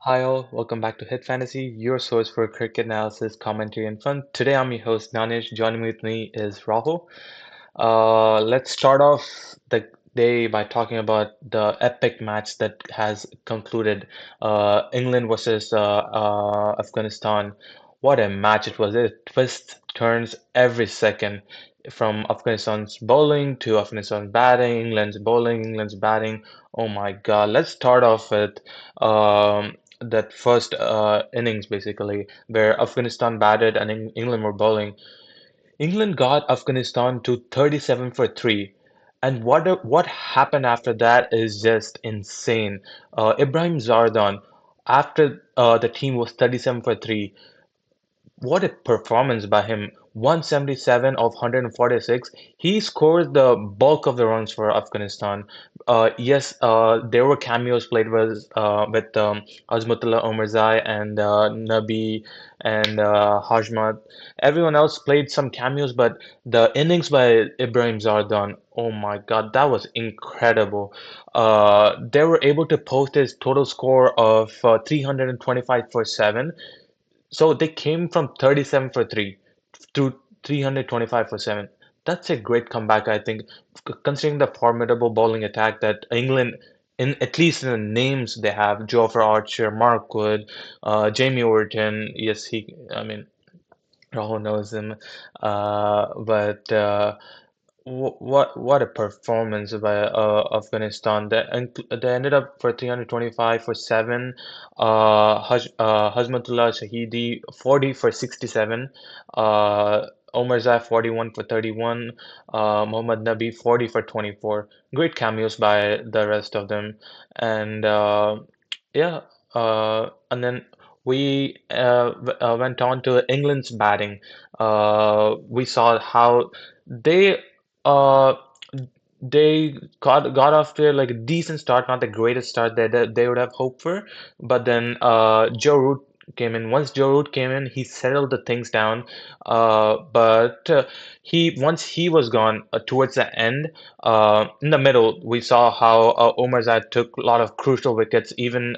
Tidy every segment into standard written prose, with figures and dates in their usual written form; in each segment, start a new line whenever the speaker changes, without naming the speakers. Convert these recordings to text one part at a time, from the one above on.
Hi all, welcome back to Hit Fantasy, your source for cricket analysis, commentary, and fun. Today I'm your host Danish. Joining with me is Rahul. Let's start off the day by talking about the epic match that has concluded. England versus Afghanistan. What a match it was! It twists, turns every second, from Afghanistan's bowling to Afghanistan's batting, England's bowling, England's batting. Oh my God! Let's start off with that first innings basically, where Afghanistan batted and England were bowling. England got Afghanistan to 37 for 3. And what happened after that is just insane. Ibrahim Zadran, after the team was 37 for 3, what a performance by him. 177 of 146. He scored the bulk of the runs for Afghanistan. Yes, there were cameos played with Azmatullah Omarzai and Nabi and Hajmat. Everyone else played some cameos, but the innings by Ibrahim Zardan, oh my God, that was incredible. They were able to post his total score of 325 for 7. So they came from 37 for 3 to 325 for 7. That's a great comeback, I think, considering the formidable bowling attack that England, in at least in the names they have, Jofra Archer, Mark Wood, Jamie Overton. Yes, I mean, Rahul knows him. But what a performance by Afghanistan. They ended up for 325 for 7. Hazmatullah Shahidi 40 for 67. Omarzai 41 for 31. Mohammad Nabi 40 for 24. Great cameos by the rest of them. And yeah, and then we went on to England's batting. We saw how they uh they got off to like a decent start, not the greatest start that they would have hoped for, but then Joe Root came in. Once Joe Root came in, he settled the things down. But he once he was gone towards the end, in the middle, we saw how Omarzad took a lot of crucial wickets, even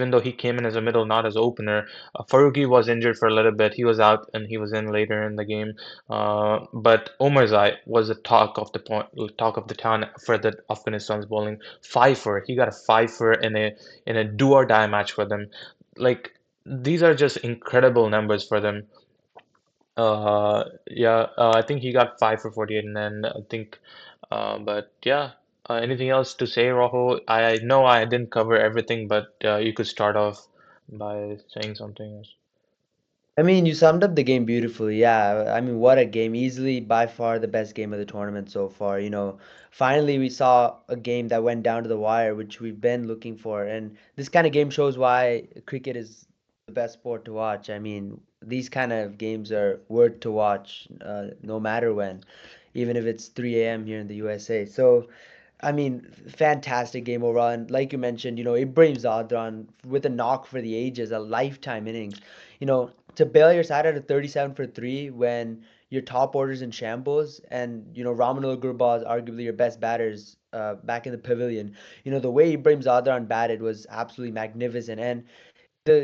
though he came in as a middle, not as opener. Faruqi was injured for a little bit. He was out and he was in later in the game. But Omarzai was the talk of the town for the Afghanistan's bowling. Fifer, he got a fifer in a do or die match for them. Like these are just incredible numbers for them. Yeah, I think he got 5 for 48, and then I think, but yeah. Anything else to say, Rahul? I know I didn't cover everything, but you could start off by saying something else.
I mean, you summed up the game beautifully. Yeah, I mean, what a game. Easily by far the best game of the tournament so far. Finally we saw a game that went down to the wire, which we've been looking for. And this kind of game shows why cricket is the best sport to watch. I mean, these kind of games are worth to watch, no matter when, even if it's 3 a.m. here in the USA. So, I mean, fantastic game overall. And like you mentioned, Ibrahim Zadran with a knock for the ages, a lifetime innings. To bail your side out of 37 for 3 when your top order's in shambles and, Ramanul Gurbaz is arguably your best batters back in the pavilion. The way Ibrahim Zadran batted was absolutely magnificent. And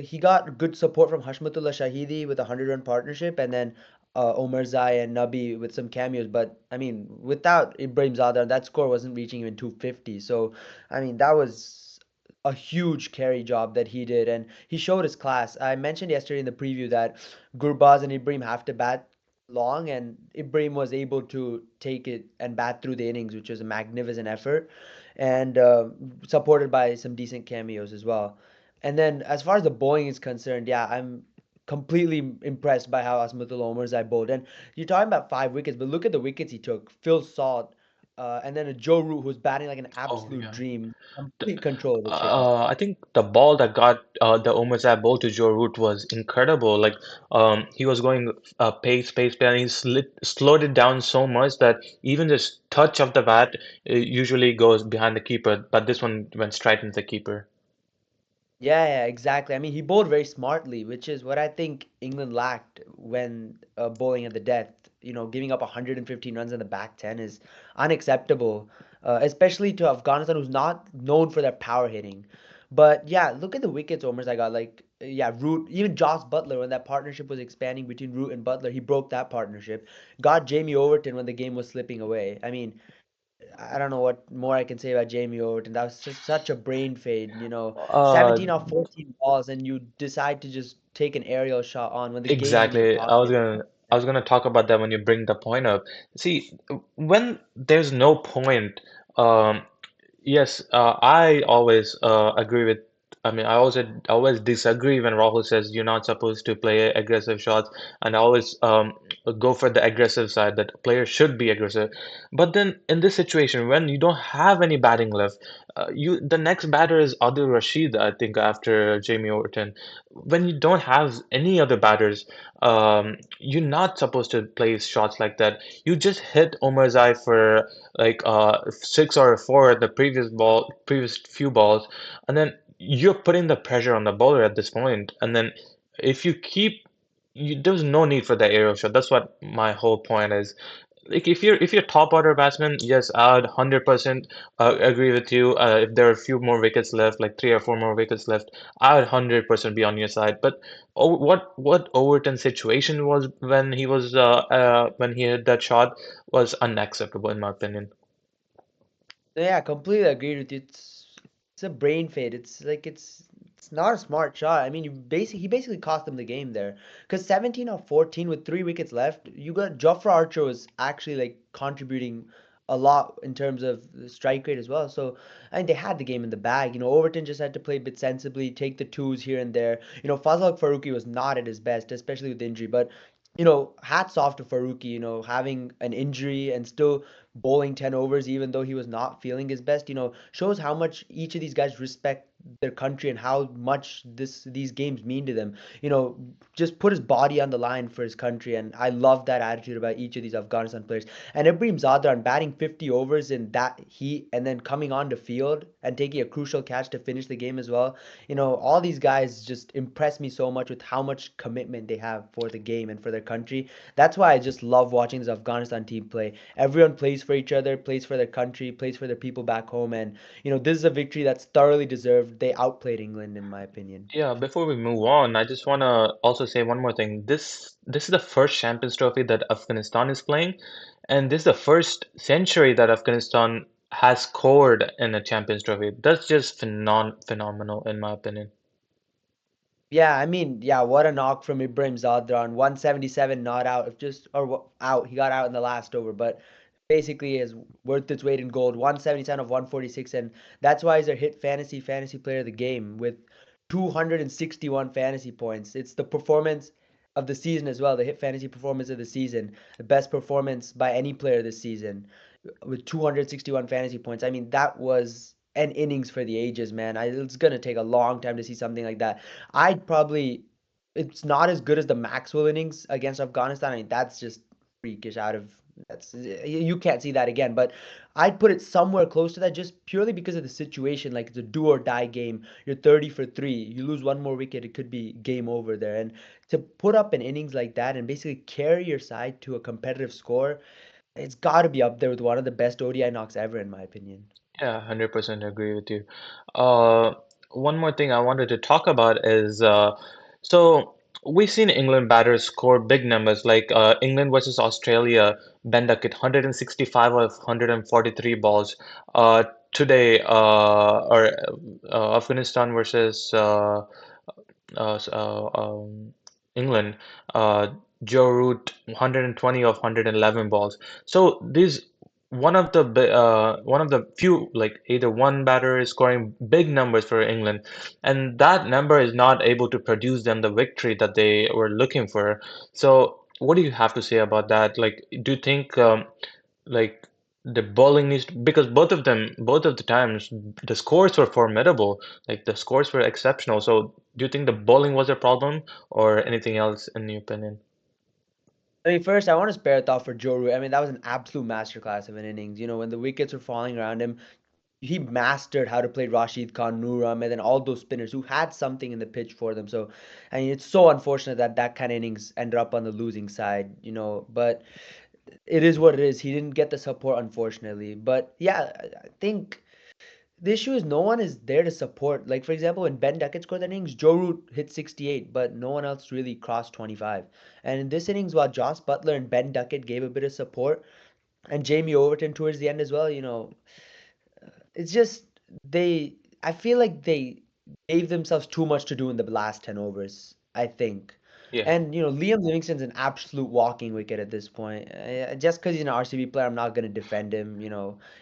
he got good support from Hashmatullah Shahidi with a 100-run partnership, and then Omarzai and Nabi with some cameos. But I mean, without Ibrahim Zadar, that score wasn't reaching even 250. So I mean, that was a huge carry job that he did, and he showed his class. I mentioned yesterday in the preview that Gurbaz and Ibrahim have to bat long, and Ibrahim was able to take it and bat through the innings, which was a magnificent effort, and supported by some decent cameos as well. And then as far as the bowling is concerned, yeah, I'm completely impressed by how Azmatullah Omarzai bowled. And you're talking about 5 wickets, but look at the wickets he took. Phil Salt, and then a Joe Root who's batting like an
Oh
absolute
yeah.
dream. Complete control of the ship.
I think the ball that got the Omarzai ball to Joe Root was incredible. Like he was going pace, and he slowed it down so much that even this touch of the bat usually goes behind the keeper, but this one went straight into the keeper.
Yeah, exactly. I mean, he bowled very smartly, which is what I think England lacked when bowling at the death. Giving up 115 runs in the back 10 is unacceptable, especially to Afghanistan, who's not known for their power hitting. But yeah, look at the wickets Omers I got. Like, yeah, Root, even Jos Buttler, when that partnership was expanding between Root and Butler, he broke that partnership. Got Jamie Overton when the game was slipping away. I mean, I don't know what more I can say about Jamie Overton. That was just such a brain fade, 17 off 14 balls, and you decide to just take an aerial shot on when the game's in your
Exactly.
pocket.
I was gonna talk about that when you bring the point up. See, when there's no point, um, yes, I always agree with. I mean, I always disagree when Rahul says you're not supposed to play aggressive shots, and I always go for the aggressive side that players should be aggressive. But then in this situation, when you don't have any batting left, the next batter is Adil Rashid, I think, after Jamie Overton. When you don't have any other batters, you're not supposed to play shots like that. You just hit Omarzai for like six or four at the previous few balls, and then you're putting the pressure on the bowler at this point. And then if you keep, there's no need for the aerial shot. That's what my whole point is. Like if you're top order batsman, yes, I would 100% agree with you. If there are a few more wickets left, like three or four more wickets left, I would 100% be on your side. But what Overton's situation was when he hit that shot was unacceptable in my opinion.
So yeah, completely agreed with you. It's a brain fade. It's like it's not a smart shot. I mean, he basically cost them the game there. Because 17 of 14 with 3 wickets left, you got Jofra Archer was actually like contributing a lot in terms of the strike rate as well. So I mean, they had the game in the bag. Overton just had to play a bit sensibly, take the twos here and there. Fazal Farooqi was not at his best, especially with injury. But hats off to Farooqi. Having an injury and still bowling 10 overs even though he was not feeling his best, shows how much each of these guys respect their country and how much these games mean to them. You know, just put his body on the line for his country, and I love that attitude about each of these Afghanistan players. And Ibrahim Zadran batting 50 overs in that heat and then coming on the field and taking a crucial catch to finish the game as well. All these guys just impress me so much with how much commitment they have for the game and for their country. That's why I just love watching this Afghanistan team play. Everyone plays for each other, plays for their country, plays for their people back home, and this is a victory that's thoroughly deserved. They outplayed England, in my opinion.
Yeah, before we move on, I just want to also say one more thing. This is the first Champions Trophy that Afghanistan is playing, and this is the first century that Afghanistan has scored in a Champions Trophy. That's just phenomenal in my opinion.
Yeah, I mean, yeah, what a knock from Ibrahim Zadran. 177 not out, if just or out. He got out in the last over, but basically is worth its weight in gold. 177 of 146, and that's why he's a hit fantasy player of the game with 261 fantasy points. It's the performance of the season as well, the hit fantasy performance of the season, the best performance by any player this season with 261 fantasy points. I mean, that was an innings for the ages, man. It's gonna take a long time to see something like that. I'd probably, it's not as good as the Maxwell innings against Afghanistan. I mean, that's just freakish out of, that's, you can't see that again. But I'd put it somewhere close to that just purely because of the situation. Like it's a do or die game. You're 30 for 3. You lose one more wicket, it could be game over there. And to put up an innings like that and basically carry your side to a competitive score, it's got to be up there with one of the best ODI knocks ever, in my opinion.
Yeah, 100% agree with you. Uh, One more thing I wanted to talk about is so we've seen England batters score big numbers like England versus Australia, Ben Duckett 165 of 143 balls. Today, Afghanistan versus England, uh, Joe Root 120 of 111 balls. So these one of the few like either one batter is scoring big numbers for England, and that number is not able to produce them the victory that they were looking for. So what do you have to say about that? Like, do you think like the bowling needs because both of the times the scores were formidable, like the scores were exceptional. So do you think the bowling was a problem or anything else in your opinion?
I mean, first, I want to spare a thought for Joe Root. I mean, that was an absolute masterclass of an innings. When the wickets were falling around him, he mastered how to play Rashid Khan, Noor Ahmed, and all those spinners who had something in the pitch for them. So, I mean, it's so unfortunate that that kind of innings ended up on the losing side. But it is what it is. He didn't get the support, unfortunately. But yeah, I think the issue is no one is there to support. Like for example, when Ben Duckett scored that innings, Joe Root hit 68, but no one else really crossed 25. And in this innings, while Jos Buttler and Ben Duckett gave a bit of support, and Jamie Overton towards the end as well, it's just they. I feel like they gave themselves too much to do in the last 10 overs, I think.
Yeah,
And Liam Livingston's an absolute walking wicket at this point. Just because he's an RCB player, I'm not gonna defend him.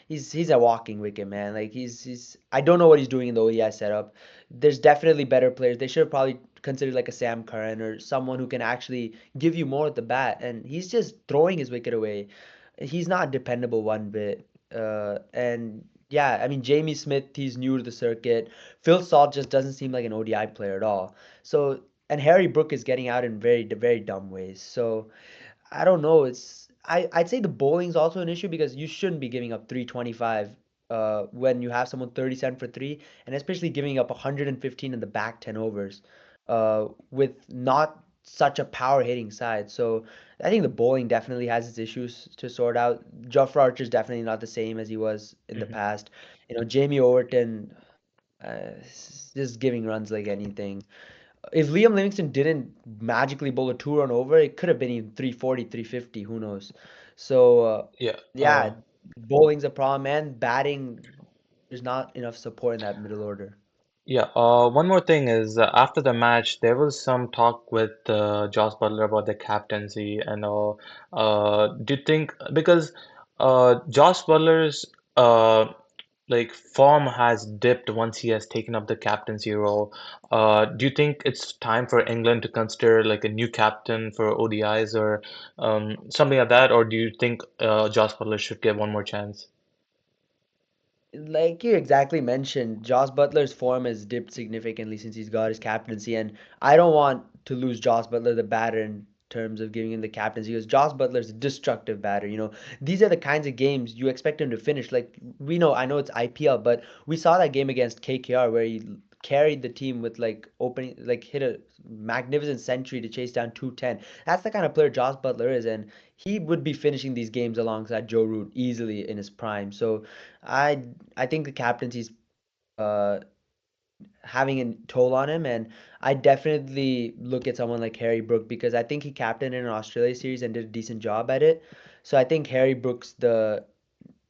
He's a walking wicket, man. Like he's I don't know what he's doing in the ODI setup. There's definitely better players. They should have probably considered like a Sam Curran or someone who can actually give you more at the bat. And he's just throwing his wicket away. He's not dependable one bit. And yeah, I mean Jamie Smith, he's new to the circuit. Phil Salt just doesn't seem like an ODI player at all. So and Harry Brook is getting out in very dumb ways. So I don't know. I'd say the bowling's also an issue because you shouldn't be giving up 325 when you have someone 37 for 3 and especially giving up 115 in the back 10 overs with not such a power hitting side. So I think the bowling definitely has its issues to sort out. Jofra Archer is definitely not the same as he was in the
hmm
past. Jamie Overton just giving runs like anything. If Liam Livingston didn't magically bowl a two-run over, it could have been even 340, 350, who knows. So,
yeah.
yeah, bowling's a problem, and batting, there's not enough support in that middle order.
Yeah, one more thing is after the match, there was some talk with Jos Buttler about the captaincy and all. Do you think because Jos Butler's like form has dipped once he has taken up the captaincy role? Do you think it's time for England to consider like a new captain for ODIs or something like that, or do you think Jos Buttler should get one more chance?
Like you exactly mentioned, Jos Butler's form has dipped significantly since he's got his captaincy, and I don't want to lose Jos Butler, the batter, in terms of giving him the captaincy because Jos Butler's a destructive batter. These are the kinds of games you expect him to finish. Like I know it's IPL, but we saw that game against KKR where he carried the team with like opening, like hit a magnificent century to chase down 210. That's the kind of player Jos Butler is, and he would be finishing these games alongside Joe Root easily in his prime. So. I I think the captaincy's uh having a toll on him, and I definitely look at someone like Harry Brook because I think he captained in an Australia series and did a decent job at it. So I think Harry Brook's the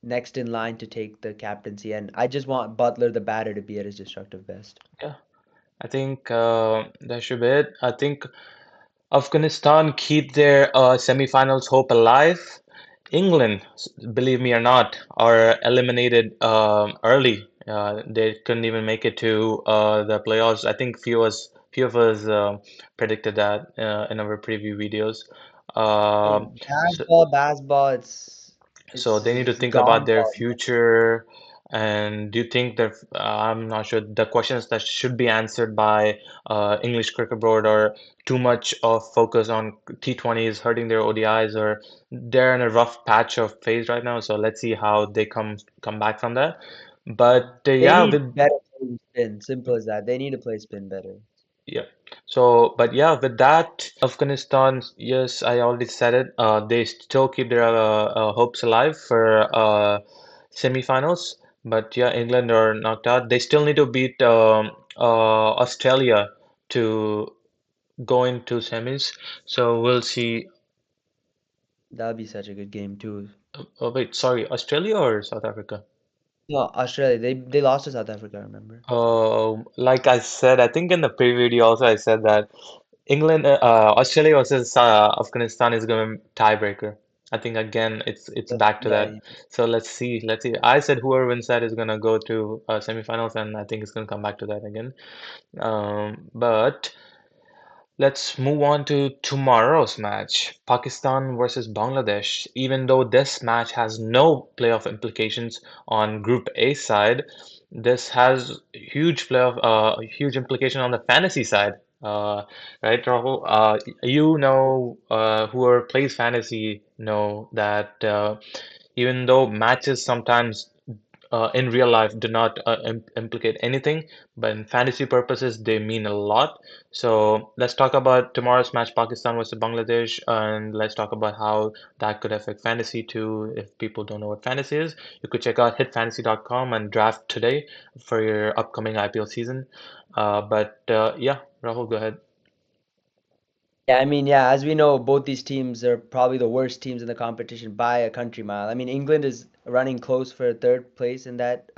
next in line to take the captaincy, and I just want Butler the batter to be at his destructive best.
Yeah, I think that should be it. I think Afghanistan keep their semi-finals hope alive. England, believe me or not, are eliminated early. They couldn't even make it to the playoffs. I think few of us predicted that in our preview videos. Um, so,
Baseball, it's
so they need to
it's
think about their
downfall.
future. And do you think that I'm not sure the questions that should be answered by English Cricket Board or too much of focus on T20s hurting their ODIs or they're in a rough patch of phase right now. So let's see how they come back from that. But
They
yeah,
need
with
better playing spin. Simple as that. They need to play spin better.
yeah. So, but yeah, with that, Afghanistan, yes, I already said it. They still keep their hopes alive for semifinals. But yeah, England are knocked out. They still need to beat Australia to go into semis. So we'll see.
That'll be such a good game too.
Oh, wait, sorry, Australia or South Africa?
No, Australia. They lost to South Africa, I remember.
Like I said, I think in the preview also I said that Australia versus Afghanistan is going to tiebreaker. I think again it's back to
Yeah,
that. So let's see. I said whoever wins that is going to go to semifinals, and I think it's going to come back to that again. But let's move on to tomorrow's match, Pakistan versus Bangladesh. Even though this match has no playoff implications on Group A side, this has huge implication on the fantasy side. Right, Rahul? Whoever plays fantasy know that even though matches sometimes in real life do not implicate anything, but in fantasy purposes, they mean a lot. So let's talk about tomorrow's match, Pakistan versus Bangladesh, and let's talk about how that could affect fantasy too. If people don't know what fantasy is, you could check out hitfantasy.com and draft today for your upcoming IPL season. But yeah, Rahul, go ahead.
Yeah, I mean, yeah, as we know, both these teams are probably the worst teams in the competition by a country mile. I mean, England is running close for third place in that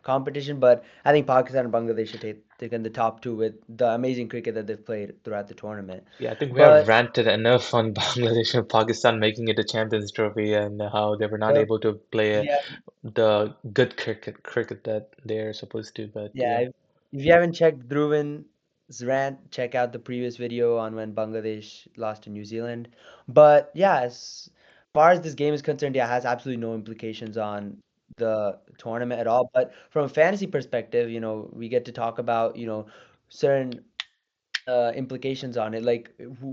competition, but I think Pakistan and Bangladesh should take taken the top two with the amazing cricket that they've played throughout the tournament.
Yeah, I think we have
But
ranted enough on Bangladesh and Pakistan making it a Champions Trophy and how they were not
uh,
able to play
yeah,
the good cricket that they're supposed to. But
yeah,
yeah,
if you haven't checked Dhruvan's rant, check out the previous video on when Bangladesh lost to New Zealand. But yeah, as far as this game is concerned, yeah, it has absolutely no implications on the tournament at all. But from a fantasy perspective, we get to talk about, certain implications on it, like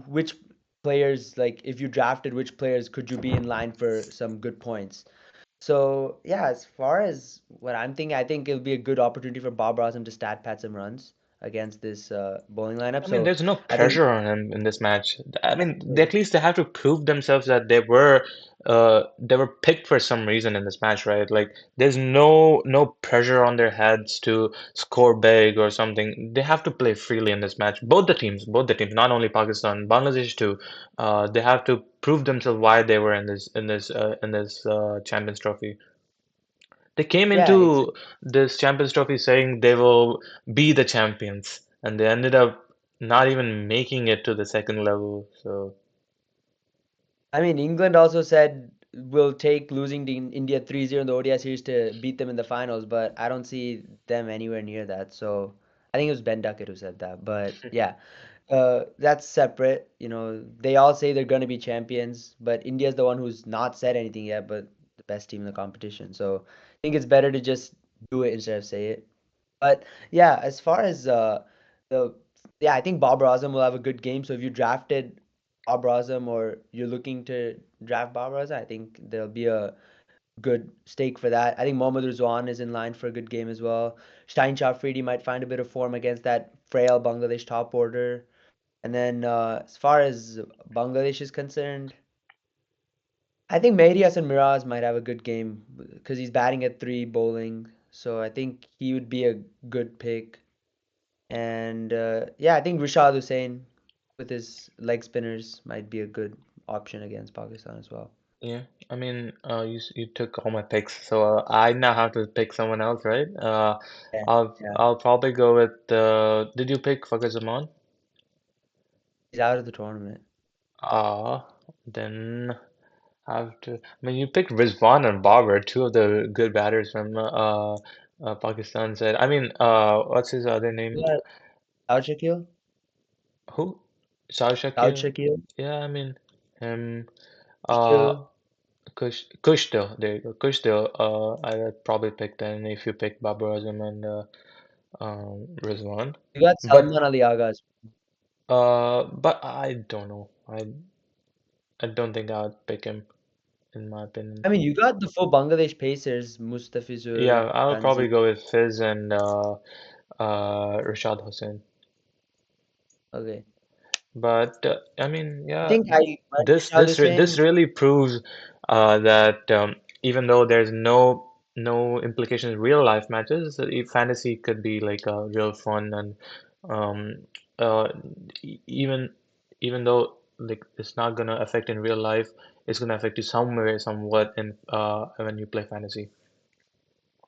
which players, like if you drafted, which players could you be in line for some good points. So yeah, as far as what I'm thinking, I think it'll be a good opportunity for Bob Rossum to stat pad some runs against this bowling lineup.
I mean,
So
there's no
I think
pressure on him in this match. I mean,
exactly.
at least they have to prove themselves that they were picked for some reason in this match, right? Like, there's no pressure on their heads to score big or something. They have to play freely in this match. Both the teams, not only Pakistan, Bangladesh too. They have to prove themselves why they were in this Champions Trophy. They came
Yeah,
into this Champions Trophy saying they will be the champions, and they ended up not even making it to the second level. So,
I mean, England also said we'll take losing to India 3-0 in the ODI series to beat them in the finals, but I don't see them anywhere near that. So I think it was Ben Duckett who said that. But yeah, that's separate. They all say they're going to be champions, but India's the one who's not said anything yet, but the best team in the competition. So I think it's better to just do it instead of say it. But yeah, as far as the yeah, I think Bob Razam will have a good game. So if you drafted Bob Razam or you're looking to draft Bob Razam, I think there'll be a good stake for that. I think Mohammad Rizwan is in line for a good game as well. Stein Shafridi might find a bit of form against that frail Bangladesh top order. And then as far as Bangladesh is concerned, I think Mehidy Hasan Miraz might have a good game because he's batting at three, bowling. So I think he would be a good pick. And yeah, I think Rishad Hussain with his leg spinners might be a good option against Pakistan as well.
yeah, I mean, you took all my picks, so I now have to pick someone else, right?
Yeah, yeah.
I'll probably go with. Did you pick Fakhar Zaman?
He's out of the tournament.
Then have to. I mean, you picked Rizwan and Babar, two of the good batters from Pakistan side. I mean, what's his other name?
Yeah, South Shakil?
Who? Shah
South
Shakir?
Shakil?
Yeah, I mean him. Uh,
Shakil.
Kushto. There you go. Kushto. I'd probably pick then if you pick Babar Azam and Rizwan.
You got
But
Salman Ali Agha.
but I don't know. I don't think I'd pick him in my opinion.
I mean, you got the full Bangladesh Pacers, Mustafizur,
Yeah, I'll
Tanzim.
probably go with Fizz and Rashad Hussain.
Okay.
But I mean,
I
yeah,
think I went Rishad
this
Hussain.
really proves that even though there's no implication in real life matches, fantasy could be like real fun and um, uh, even even though like it's not gonna affect in real life, it's gonna affect you somewhere, somewhat in when you play fantasy.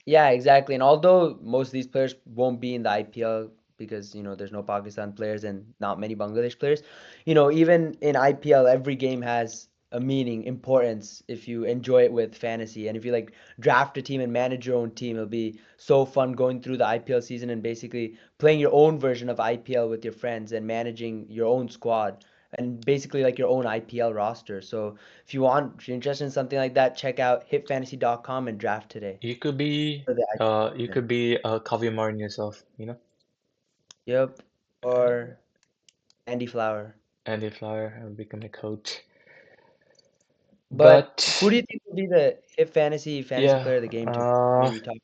Yeah, exactly. And although most of these players won't be in the IPL because, there's no Pakistan players and not many Bangladesh players, even in IPL, every game has a meaning, importance if you enjoy it with fantasy. And if you like draft a team and manage your own team, it'll be so fun going through the IPL season and basically playing your own version of IPL with your friends and managing your own squad and basically like your own IPL roster. So if you're interested in something like that, check out hitfantasy.com and draft today. For the ICC
You
Champions.
could be Kavya Marin yourself, you know,
Yep.
uh,
Or Andy Flower.
Andy Flower and become a coach.
But who
But
do you think will be the if fantasy
yeah,
player of the game tomorrow?
uh,
Maybe talk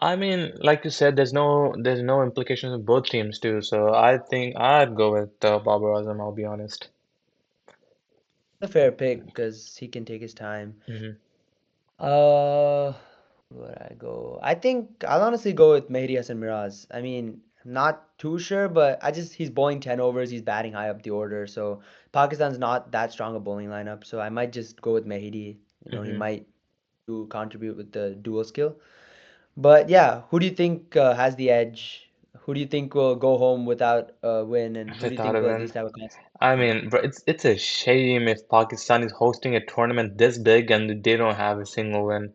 I mean, like you said, there's no implications of both teams too. So I think I'd go with Babar Azam. I'll be honest.
a fair pick because he can take his time.
Hmm.
Uh, where would I go? I think I'll honestly go with Mehidy Hasan Miraz. I mean, I'm not too sure, but he's bowling 10 overs, he's batting high up the order. So Pakistan's not that strong a bowling lineup. So I might just go with Mehidy. He
Hmm.
might do contribute with the dual skill. But yeah, who do you think has the edge? Who do you think will go home without a win, and who do you
Without
think
a
will at
win.
least have a constant
I
win?
mean, bro, it's a shame if Pakistan is hosting a tournament this big and they don't have a single win.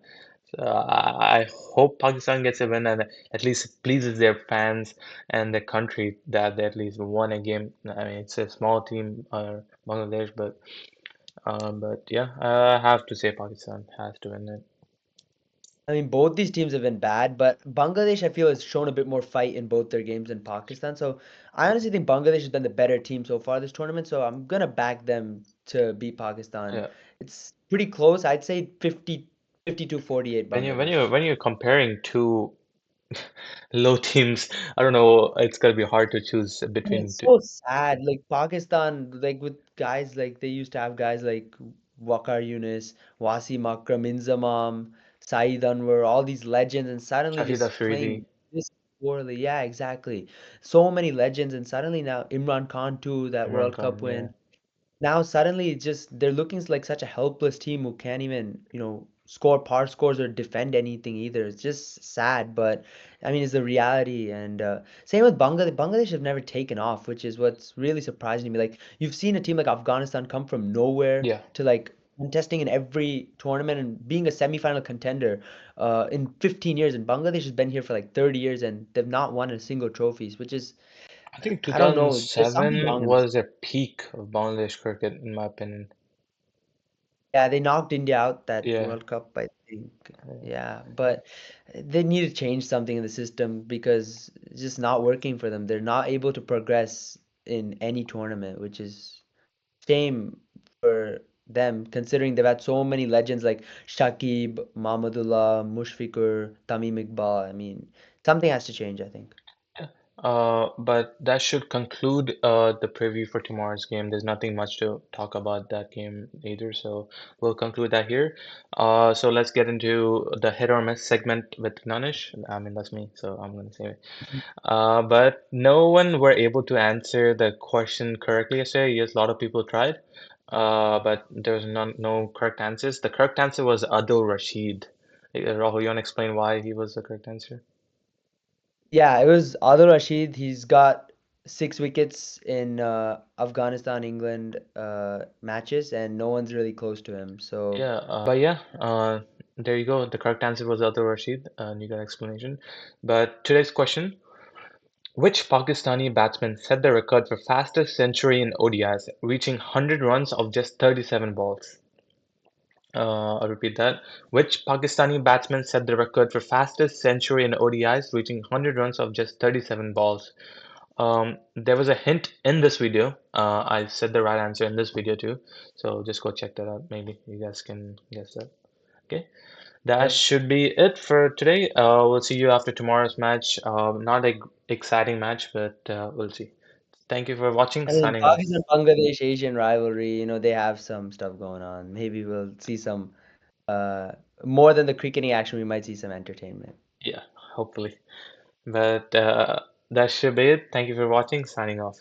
I hope Pakistan gets a win and at least pleases their fans and the country that they at least won a game. I mean, it's a small team, Bangladesh, but yeah, I have to say Pakistan has to win it.
I mean, both these teams have been bad, but Bangladesh, I feel, has shown a bit more fight in both their games than Pakistan. So I honestly think Bangladesh has been the better team so far this tournament. So I'm gonna back them to beat Pakistan.
Yeah,
It's pretty close. I'd say 52-48 Bangladesh.
when you're comparing two low teams, I don't know, it's gonna be hard to choose
And
between
it's
two.
so sad. Like Pakistan, like with guys like they used to have guys like Waqar Yunus, Wasim Akram, Inzamam, Saeed Anwar, all these legends, and suddenly
Shahid
just
Afridi,
playing this poorly. Yeah, exactly. So many legends, and suddenly now Imran Khan too, that
Imran
World Cup
Khan, yeah.
win. Now suddenly it's just they're looking like such a helpless team who can't even, score par scores or defend anything either. It's just sad, but I mean, it's the reality. And same with Bangladesh. Bangladesh have never taken off, which is what's really surprising to me. Like you've seen a team like Afghanistan come from nowhere
Yeah.
to like contesting in every tournament and being a semifinal contender in 15 years. And Bangladesh has been here for like 30 years and they've not won a single trophies, which is
I think
I don't know. There's something
2007
wrong in this.
was a peak of Bangladesh cricket, in my opinion.
Yeah, they knocked India out that
Yeah.
World Cup, I think. Yeah, but they need to change something in the system because it's just not working for them. They're not able to progress in any tournament, which is shame for them considering they've had so many legends like Shakib, Mahmudullah, Mushfiqur, Tamim Iqbal. I mean, something has to change, I think.
Yeah. But that should conclude the preview for tomorrow's game. There's nothing much to talk about that game either, so we'll conclude that here. So let's get into the hit or miss segment with Nanish. I mean, that's me, so I'm gonna say it. But no one were able to answer the question correctly yesterday. Yes, a lot of people tried, but there was no correct answers. The correct answer was Adil Rashid. Rahul, you want to explain why he was the correct answer?
Yeah, it was Adil Rashid. He's got 6 wickets in Afghanistan, England matches, and no one's really close to him. So,
Yeah, but yeah, there you go. The correct answer was Adil Rashid, and you got explanation. But today's question, which Pakistani batsman set the record for fastest century in ODIs, reaching 100 runs of just 37 balls? I'll repeat that. Which Pakistani batsman set the record for fastest century in ODIs, reaching 100 runs of just 37 balls? There was a hint in this video. I said the right answer in this video too. So just go check that out. Maybe you guys can guess that. Okay. That
yep.
should be it for today. We'll see you after tomorrow's match. Not a exciting match, but we'll see. Thank you for watching.
I mean,
Signing off.
Pakistan Bangladesh Asian rivalry, they have some stuff going on. Maybe we'll see some uh more than the cricketing action, we might see some entertainment.
Yeah, hopefully. But that should be it. Thank you for watching. Signing off.